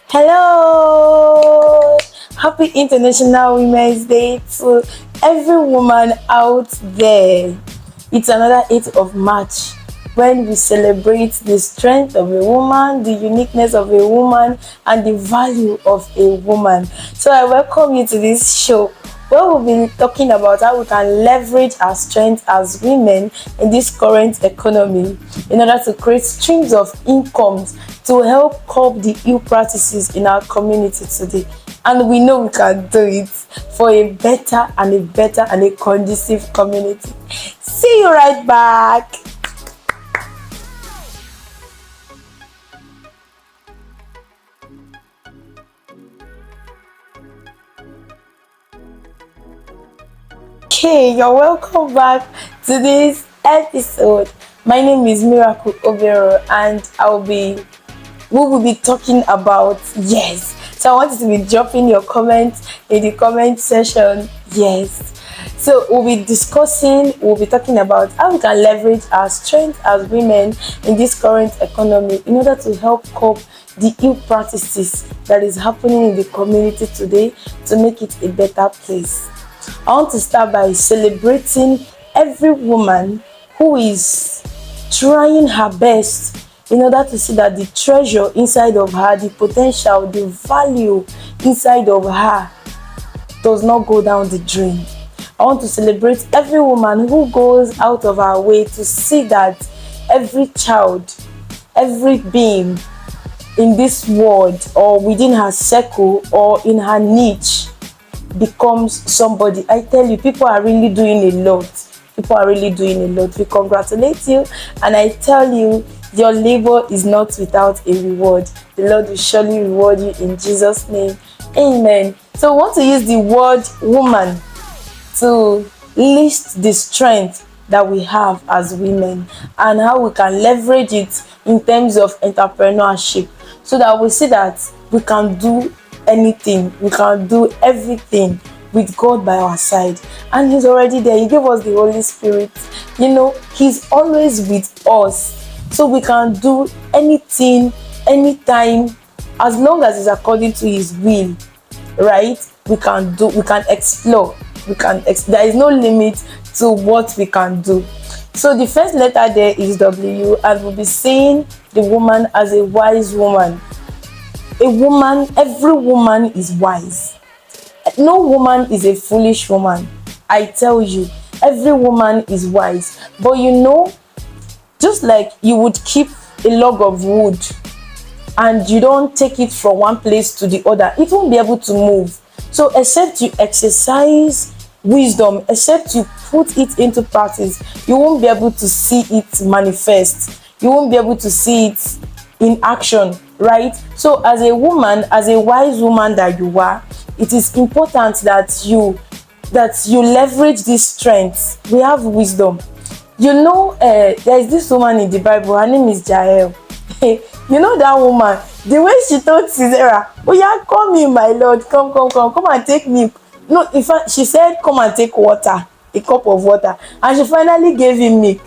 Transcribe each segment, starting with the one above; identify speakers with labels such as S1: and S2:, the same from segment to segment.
S1: Hello! Happy International Women's Day to every woman out there. It's another 8th of March when we celebrate the strength of a woman, the uniqueness of a woman, and the value of a woman. So I welcome you to this show where we'll be talking about how we can leverage our strength as women in this current economy in order to create streams of incomes to help curb the ill practices in our community today. And we know we can do it for a better and a conducive community. See you right back. Okay, you're welcome back to this episode. My name is Miracle Obero, and we will be talking about yes. So I want you to be dropping your comments in the comment section. Yes. So we'll be talking about how we can leverage our strength as women in this current economy in order to help curb the ill practices that is happening in the community today to make it a better place. I want to start by celebrating every woman who is trying her best in order to see that the treasure inside of her, the potential, the value inside of her does not go down the drain. I want to celebrate every woman who goes out of her way to see that every child, every being in this world or within her circle or in her niche becomes somebody. I tell you, people are really doing a lot. We congratulate you, and I tell you, your labor is not without a reward. The Lord will surely reward you in Jesus' name. Amen. So I want to use the word woman to list the strength that we have as women and how we can leverage it in terms of entrepreneurship, so that we see that we can do anything, we can do everything with God by our side. And He's already there. He gave us the Holy Spirit. He's always with us, so we can do anything, anytime, as long as it's according to His will, right? We can explore, there is no limit to what we can do. So the first letter there is W, and we'll be saying the woman as a wise woman. Every woman is wise. No woman is a foolish woman. I tell you, every woman is wise. But just like you would keep a log of wood and you don't take it from one place to the other, it won't be able to move. So except you exercise wisdom, except you put it into practice, you won't be able to see it manifest. You won't be able to see it in action, right? So as a woman, as a wise woman that you are, it is important that you leverage this strength. We have wisdom. There is this woman in the Bible, her name is Jael. That woman, the way she told Sisera, "Oh yeah, come in, my Lord, come and take milk." No, in fact, she said, "Come and take water, a cup of water," and she finally gave him milk.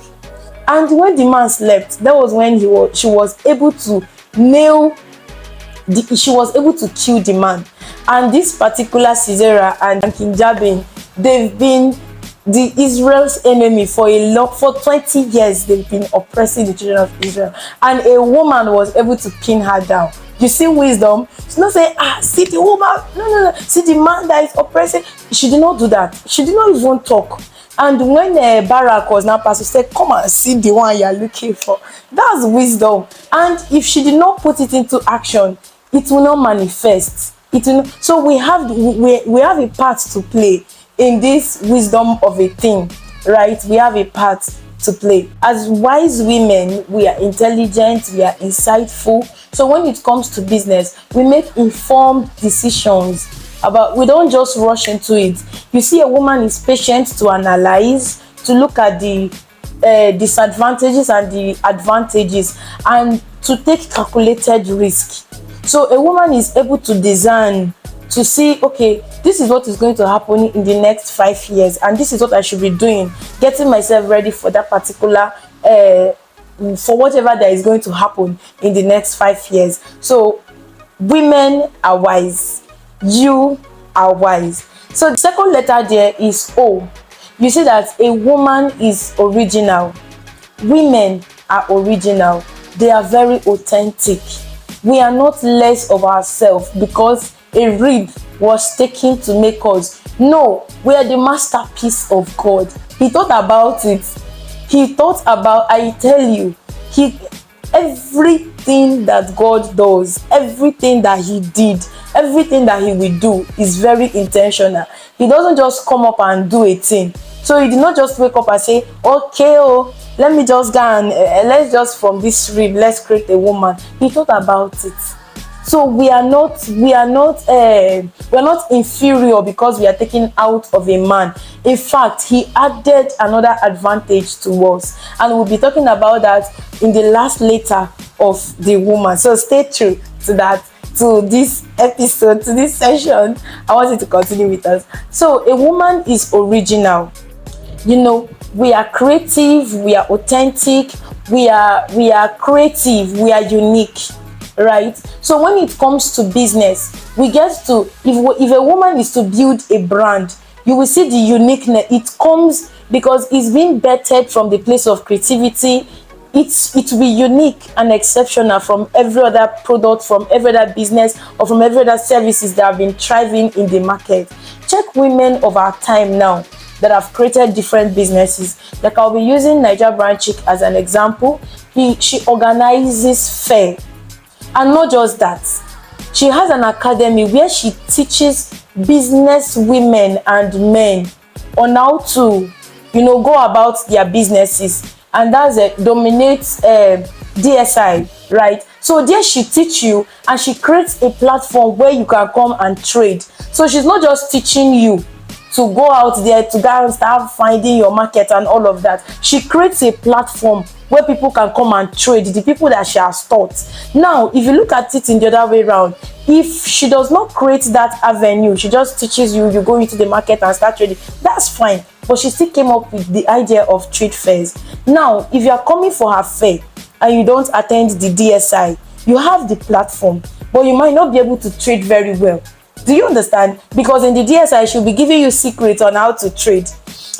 S1: And when the man slept, that was when she was able to kill the man. And this particular Sisera and King Jabin, they've been the Israel's enemy for 20 years. They've been oppressing the children of Israel, and a woman was able to pin her down. You see wisdom. She's not saying, see the woman, no, see the man that is oppressing. She did not do that. She did not even talk. And when Barak was now passed, she said, "Come and see the one you're looking for." That's wisdom. And if she did not put it into action, it will not manifest. So we have a part to play in this wisdom of a thing, right? We have a part to play. As wise women, we are intelligent, we are insightful. So when it comes to business, we make informed decisions. We don't just rush into it. You see, a woman is patient to analyze, to look at the disadvantages and the advantages, and to take calculated risk. So a woman is able to discern, to see, okay, this is what is going to happen in the next 5 years, and this is what I should be doing, getting myself ready for that particular for whatever that is going to happen in the next 5 years. So women are wise, you are wise. So the second letter there is O. You see that a woman is original. Women are original. They are very authentic. We are not less of ourselves because a rib was taken to make us. No, we are the masterpiece of God. He thought about it. He thought about, I tell you, everything that God does, everything that he did, everything that he will do is very intentional. He doesn't just come up and do a thing. So he did not just wake up and say, okay, oh, let me just go and let's just from this rib, let's create a woman. He thought about it. So we are not inferior because we are taken out of a man. In fact, he added another advantage to us, and we'll be talking about that in the last letter of the woman. So stay true to that, to this episode, to this session. I want you to continue with us. So a woman is original. You know, we are creative, we are authentic, we are creative, we are unique. Right? So when it comes to business, we get to, if a woman is to build a brand, you will see the uniqueness. It comes because it's being bettered from the place of creativity. It will be unique and exceptional from every other product, from every other business, or from every other services that have been thriving in the market. Check women of our time now that have created different businesses. Like I'll be using Niger Brand Chick as an example. She organizes fair. And not just that, she has an academy where she teaches business women and men on how to, go about their businesses. And that's dominates DSI, right? So there she teach you, and she creates a platform where you can come and trade. So she's not just teaching you to go out there to go and start finding your market and all of that. She creates a platform where people can come and trade, the people that she has taught. Now, if you look at it in the other way around, if she does not create that avenue, she just teaches you, you go into the market and start trading, that's fine. But she still came up with the idea of trade fairs. Now, if you are coming for her fair and you don't attend the DSI, you have the platform, but you might not be able to trade very well. Do you understand? Because in the DSI, she'll be giving you secrets on how to trade.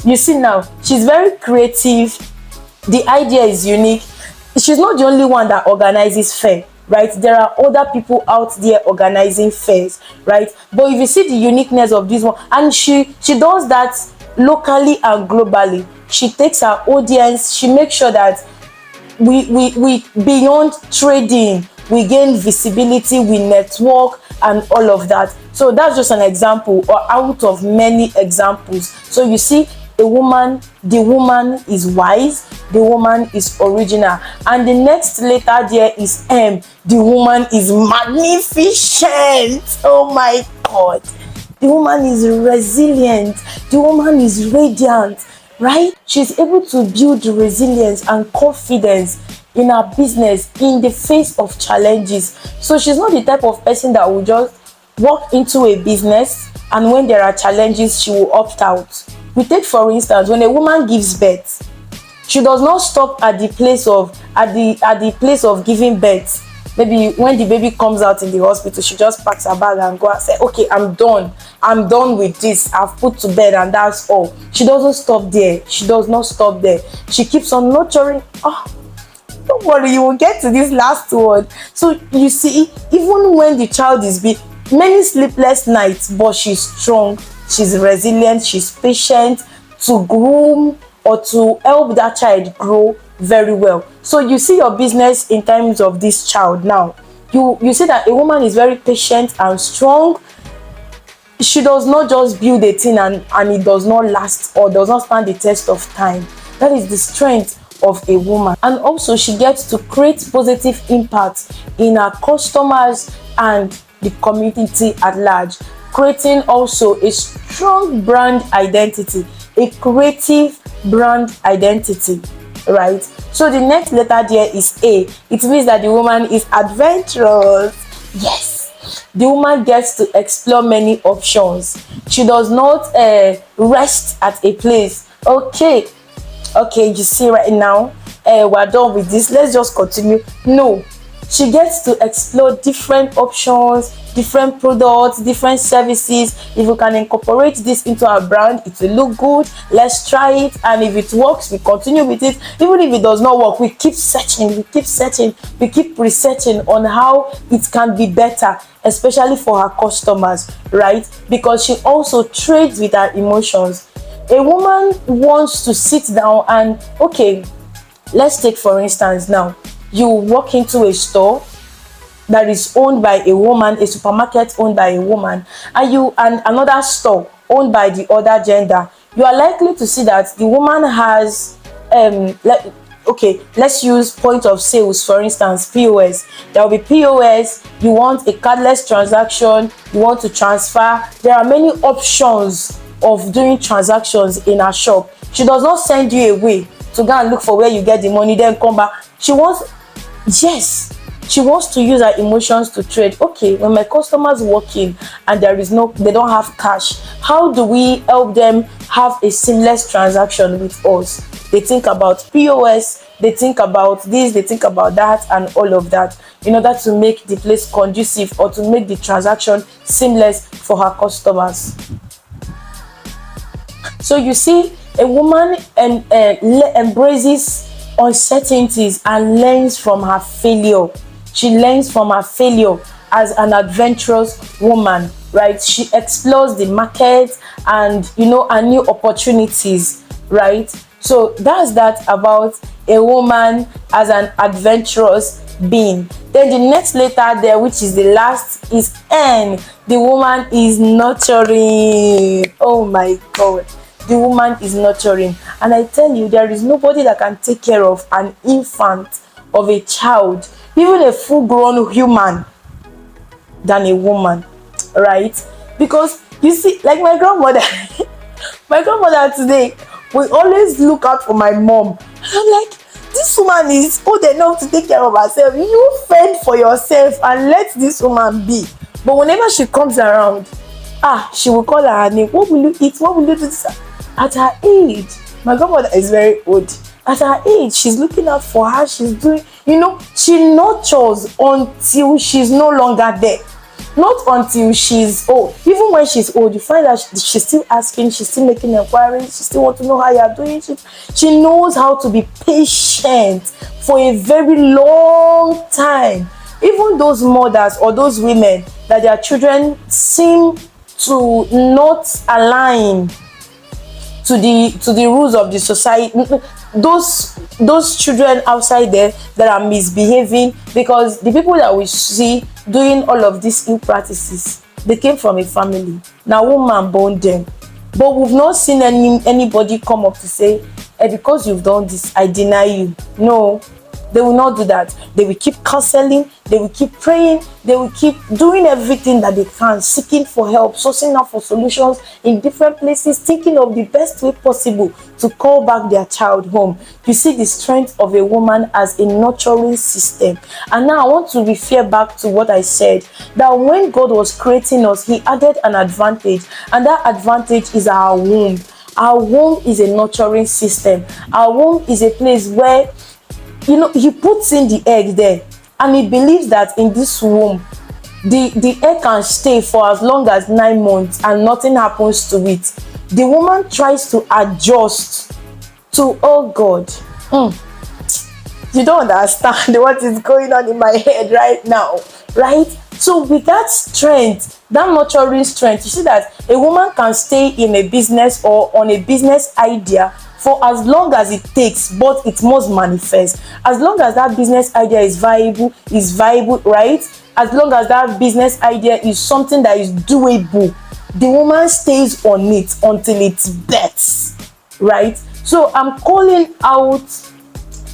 S1: You see now, she's very creative. The idea is unique. She's not the only one that organizes fair, right? There are other people out there organizing fairs, right? But if you see the uniqueness of this one, and she does that locally and globally. She takes her audience, she makes sure that we beyond trading, we gain visibility, we network and all of that. So that's just an example, or out of many examples. So you see, the woman is wise, the woman is original, and the next letter there is M. The woman is magnificent. Oh my God, the woman is resilient, the woman is radiant, right? She's able to build resilience and confidence in her business in the face of challenges. So she's not the type of person that will just walk into a business and when there are challenges, she will opt out. We take, for instance, when a woman gives birth, she does not stop at the place of giving birth. Maybe when the baby comes out in the hospital, she just packs her bag and go and say, okay, I'm done with this, I've put to bed, and that's all. She doesn't stop there. She does not stop there. She keeps on nurturing. Don't worry, you will get to this last word. So you see, even when the child is big, many sleepless nights, but she's strong, she's resilient, she's patient to groom or to help that child grow very well. So you see your business in terms of this child now. You see that a woman is very patient and strong. She does not just build a thing and it does not last or does not stand the test of time. That is the strength of a woman. And also she gets to create positive impact in her customers and the community at large, creating also a strong brand identity, a creative brand identity, right? So the next letter there is A. It means that the woman is adventurous. Yes, the woman gets to explore many options. She does not rest at a place. Okay, you see right now, we're done with this, let's just continue. No, she gets to explore different options, different products, different services. If we can incorporate this into our brand, it will look good. Let's try it, and if it works, we continue with it. Even if it does not work, we keep searching, we keep researching on how it can be better, especially for her customers, right? Because she also trades with her emotions. A woman wants to sit down and, okay, let's take for instance now, you walk into a store that is owned by a woman, a supermarket owned by a woman, and another store owned by the other gender. You are likely to see that the woman has let's use point of sales, for instance, POS. There will be POS. You want a cardless transaction, you want to transfer. There are many options of doing transactions in her shop. She does not send you away to go and look for where you get the money, then come back. She wants to use her emotions to trade. Okay, when my customers walk in and they don't have cash, how do we help them have a seamless transaction with us? They think about POS, they think about this, they think about that, and all of that, in order to make the place conducive or to make the transaction seamless for her customers. So you see, a woman embraces uncertainties and learns from her failure. She learns from her failure as an adventurous woman, right? She explores the market and and new opportunities, right? So that's that about a woman as an adventurous being. Then the next letter there, which is the last, is N. The woman is nurturing. Oh my God. The woman is nurturing. And I tell you, there is nobody that can take care of an infant, of a child, even a full-grown human, than a woman, right? Because you see, like my grandmother, my grandmother today will always look out for my mom. And I'm like, this woman is old enough to take care of herself. You fend for yourself and let this woman be. But whenever she comes around, she will call her name. What will you eat? What will you do this? At her age, my grandmother is very old. At her age, she's looking out for her. She's doing, she nurtures until she's no longer there. Not until she's old. Even when she's old, you find that she's still asking, she's still making inquiries, she still wants to know how you're doing. She knows how to be patient for a very long time. Even those mothers or those women that their children seem to not align to the rules of the society, those children outside there that are misbehaving, because the people that we see doing all of these ill practices, they came from a family. Now woman born them, but we've not seen anybody come up to say, because you've done this, I deny you. No, they will not do that. They will keep counseling, they will keep praying, they will keep doing everything that they can, seeking for help, sourcing out for solutions in different places, thinking of the best way possible to call back their child home. You see the strength of a woman as a nurturing system. And now I want to refer back to what I said, that when God was creating us, he added an advantage, and that advantage is our womb. Our womb is a nurturing system. Our womb is a place where he puts in the egg there, and he believes that in this womb, the egg can stay for as long as 9 months and nothing happens to it. The woman tries to adjust to, oh God, you don't understand what is going on in my head right now, right? So with that strength, that nurturing strength, you see that a woman can stay in a business or on a business idea for as long as it takes, but it must manifest. As long as that business idea is viable, right? As long as that business idea is something that is doable, the woman stays on it until it births, right? So I'm calling out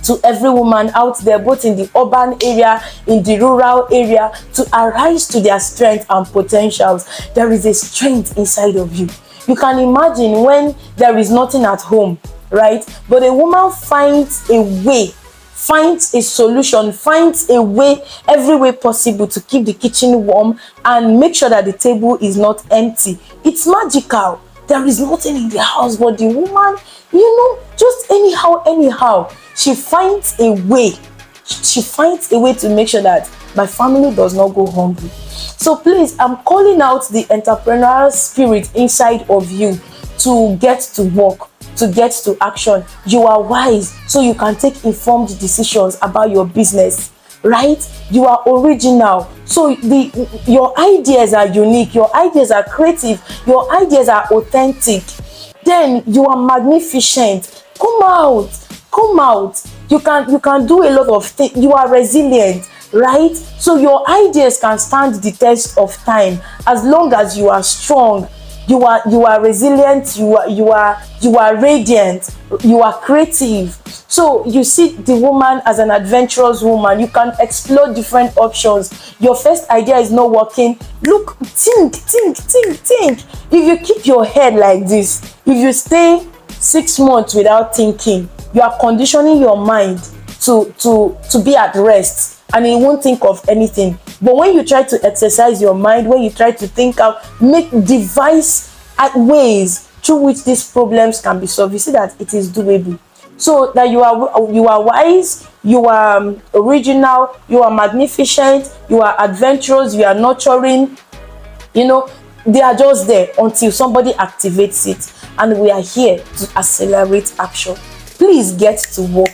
S1: to every woman out there, both in the urban area, in the rural area, to arise to their strength and potentials. There is a strength inside of you. You can imagine when there is nothing at home, right? But a woman finds a way, finds a solution, finds a way, every way possible to keep the kitchen warm and make sure that the table is not empty. It's magical. There is nothing in the house, but the woman, just anyhow, she finds a way. She finds a way to make sure that my family does not go hungry. So please, I'm calling out the entrepreneurial spirit inside of you to get to work, to get to action. You are wise, so you can take informed decisions about your business, right? You are original, so your ideas are unique, your ideas are creative, your ideas are authentic. Then you are magnificent. Come out. You can do a lot of things. You are resilient, right? So your ideas can stand the test of time as long as you are strong. You are resilient, you are radiant, you are creative. So you see the woman as an adventurous woman. You can explore different options. Your first idea is not working. Look, think. If you keep your head like this, if you stay 6 months without thinking, you are conditioning your mind to be at rest, and it won't think of anything. But when you try to exercise your mind, when you try to think out, devise ways through which these problems can be solved, you see that it is doable. So that you are wise, you are original, you are magnificent, you are adventurous, you are nurturing. They are just there until somebody activates it, and we are here to accelerate action. Please get to work.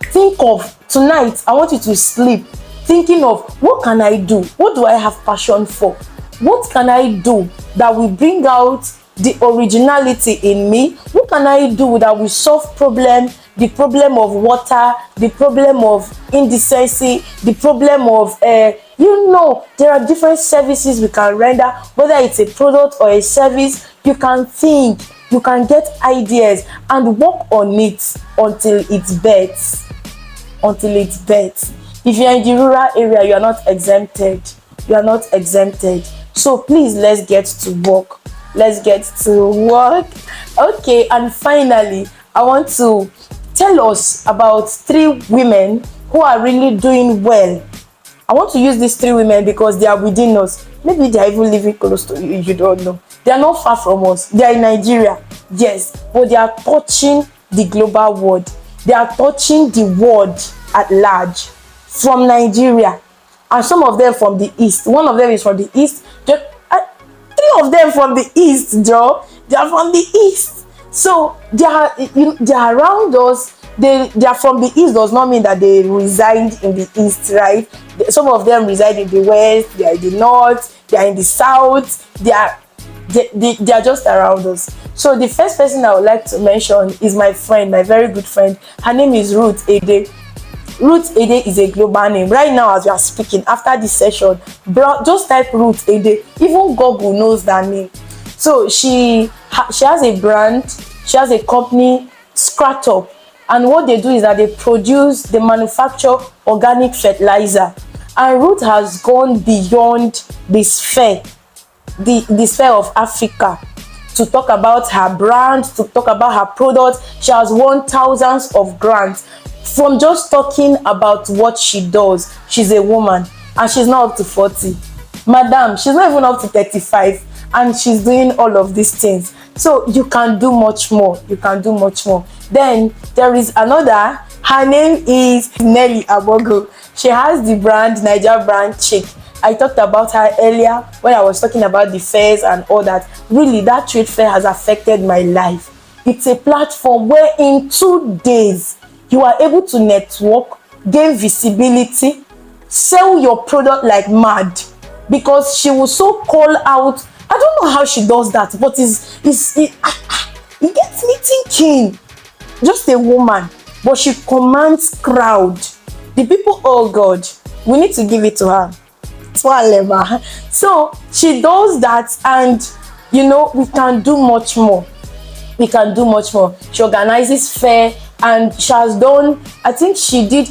S1: Think of tonight. I want you to sleep thinking of, what can I do? What do I have passion for? What can I do that will bring out the originality in me? What can I do that will solve the problem of water, the problem of indecency, the problem of there are different services we can render, whether it's a product or a service. You can think, you can get ideas and work on it until it births. If you're in the rural area, you are not exempted. So please, let's get to work. Okay, and finally, I want to tell us about 3 women who are really doing well. I want to use these 3 women because they are within us. Maybe they are even living close to you, you don't know. They are not far from us. They are in Nigeria, yes, but they are touching the global world. They are touching the world at large from Nigeria, and some of them from the east. One of them is from the east. 3 of them from the east, Joe. They are from the east. So they are around us. They are from the east does not mean that they reside in the east, right? Some of them reside in the west, they are in the north, they are in the south. They are just around us. So the first person I would like to mention is my friend, my very good friend. Her name is Ruth Ede. Ruth Ede is a global name. Right now, as we are speaking, after this session, just type Ruth Ede. Even Google knows that name. So she has a brand. She has a company, Scratop. And what they do is that they manufacture organic fertilizer. And Ruth has gone beyond the sphere of Africa to talk about her brand, to talk about her product. She has won thousands of grants from just talking about what she does. She's a woman and she's not up to 40. Madam, she's not even up to 35, and she's doing all of these things. So you can do much more. Then there is another. Her name is Nelly Abogo. She has the brand Niger Brand Chic. I talked about her earlier when I was talking about the fairs and all that. Really, that trade fair has affected my life. It's a platform where in 2 days you are able to network, gain visibility, sell your product like mad, because she will so call out. I don't know how she does that, but it gets me thinking. Just a woman, but she commands crowd. The people, oh God, we need to give it to her. So she does that, and we can do much more. She organizes fair, and she has done, I think she did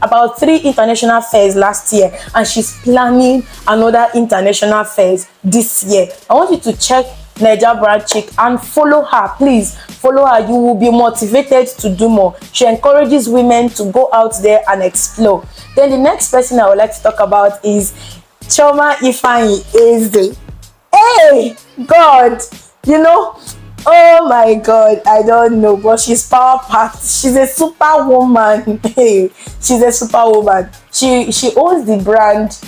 S1: about 3 international fairs last year, and she's planning another international fairs this year. I want you to check Niger Brand Chic and follow her. Please follow her. You will be motivated to do more. She encourages women to go out there and explore. Then the next person I would like to talk about is Choma Ifeanyi Eze. Hey God, Oh my god, I don't know, but she's power packed. She's a superwoman. Hey, she's a superwoman. She owns the brand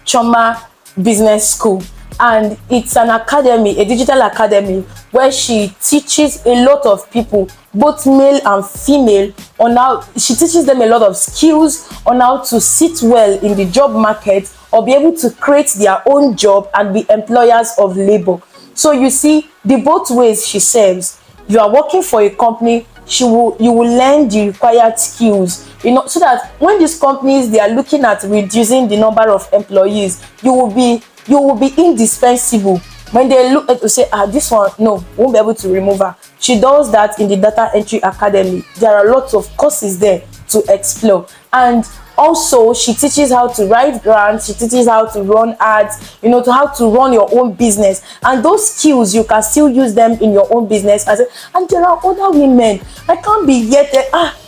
S1: Choma Business School, and it's an academy, a digital academy, where she teaches a lot of people, both male and female, on how she teaches them a lot of skills on how to sit well in the job market or be able to create their own job and be employers of labor. So you see, the both ways she serves. You are working for a company, you will learn the required skills, so that when these companies, they are looking at reducing the number of employees, you will be indispensable. When they look at to say, this one, no, won't be able to remove her. She does that in the data entry academy. There are lots of courses there to explore. And also, she teaches how to write grants, she teaches how to run ads, to how to run your own business. And those skills, you can still use them in your own business. And there are other women. I can't be yet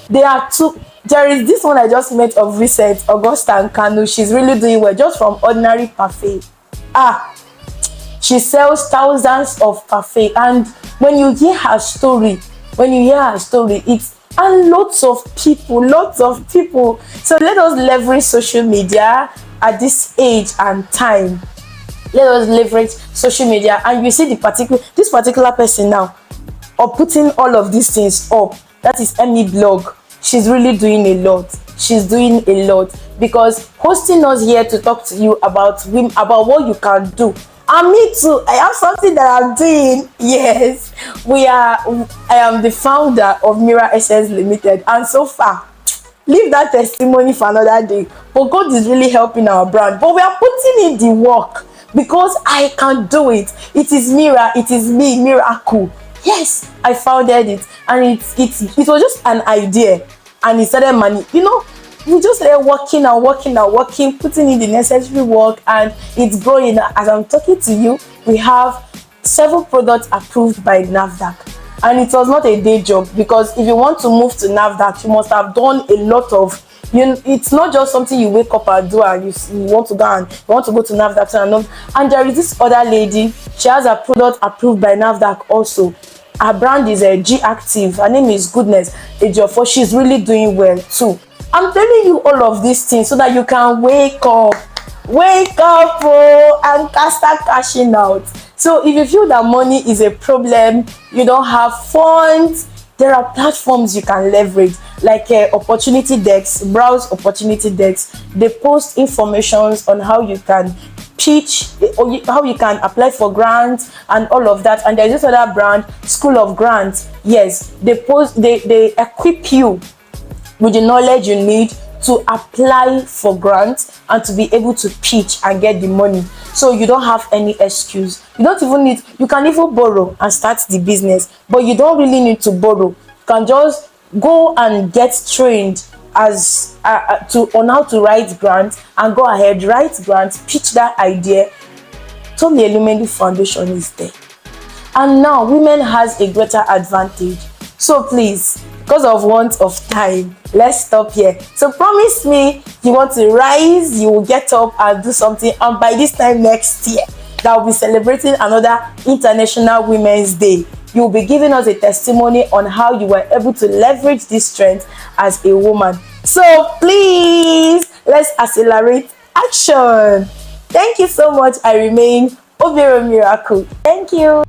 S1: there are two. There is this one I just met of recent, Augusta and Kanu. She's really doing well, just from ordinary parfait. She sells thousands of parfait, and when you hear her story, it's and lots of people. So let us leverage social media at this age and time. Let us leverage social media, and you see this particular person now, or putting all of these things up. That is Emmy Blog. She's really doing a lot. Because hosting us here to talk to you about what you can do. And me too, I have something that I'm doing. Yes, I am the founder of Mira Essence Limited, and so far, leave that testimony for another day. But God is really helping our brand. But we are putting in the work because I can do it. It is Mira, it is me, Miracle. Yes, I founded it, and it was just an idea, and it started money. We just started working, putting in the necessary work, and it's growing. As I'm talking to you, we have several products approved by NAFDAC, and it was not a day job, because if you want to move to NAFDAC, you must have done a lot of. It's not just something you wake up and do, and you want to go to NAFDAC and there is this other lady. She has a product approved by NAFDAC also. Her brand is a G Active. Her name is Goodness Ejiofor. She's really doing well too. I'm telling you all of these things so that you can wake up, and start cashing out. So if you feel that money is a problem, you don't have funds, there are platforms you can leverage, like opportunity decks. Browse opportunity decks. They post informations on how you can pitch, or how you can apply for grants and all of that. And there's this other brand, School of Grants. Yes, they equip you with the knowledge you need to apply for grants and to be able to pitch and get the money. So you don't have any excuse. You can even borrow and start the business, but you don't really need to borrow. You can just go and get trained on how to write grants, and go ahead, write grants, pitch that idea. Tommy Elumelu Foundation is there. And now women has a greater advantage. So please, because of want of time, let's stop here. So promise me you want to rise, you will get up and do something, and by this time next year, that will be celebrating another International Women's Day. You will be giving us a testimony on how you were able to leverage this strength as a woman. So please, let's accelerate action. Thank you so much. I remain Obero Miracle. Thank you.